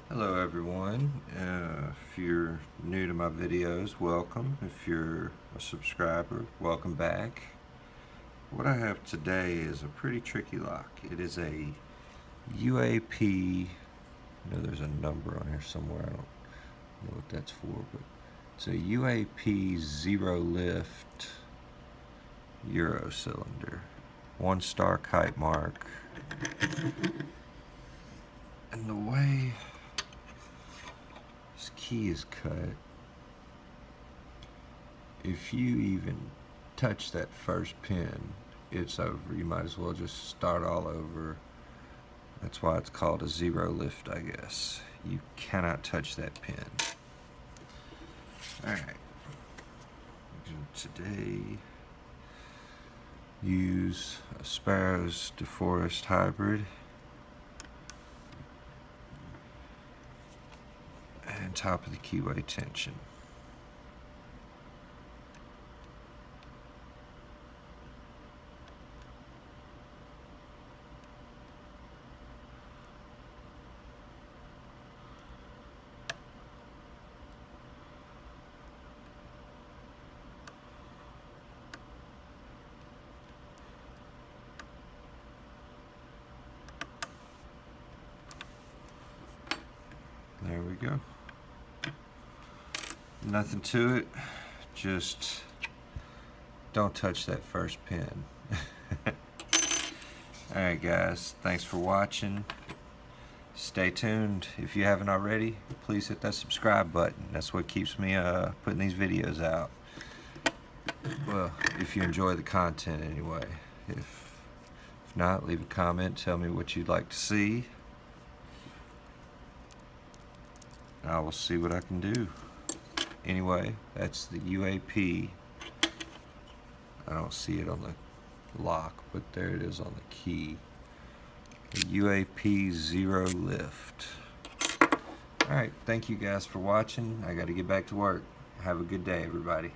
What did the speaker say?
Hello everyone. If you're new to my videos, welcome. If you're a subscriber, welcome back. What I have today is a pretty tricky lock. It is a UAP. I know there's a number on here somewhere. I don't know what that's for, but it's a UAP zero lift Euro cylinder. 1-star kite mark. And the way this key is cut, if you even touch that first pin, it's over. You might as well just start all over. That's why it's called a zero lift, I guess. You cannot touch that pin. Alright. Today, use a Sparrows DeForest hybrid. And top of the keyway tension. There we go. Nothing to it, just don't touch that first pin. Alright guys, thanks for watching. Stay tuned. If you haven't already, please hit that subscribe button. That's what keeps me putting these videos out. Well, if you enjoy the content anyway. If not, leave a comment, tell me what you'd like to see. I will see what I can do. Anyway, that's the UAP. I don't see it on the lock, but there it is on the key. The UAP zero lift. Alright, thank you guys for watching. I gotta get back to work. Have a good day, everybody.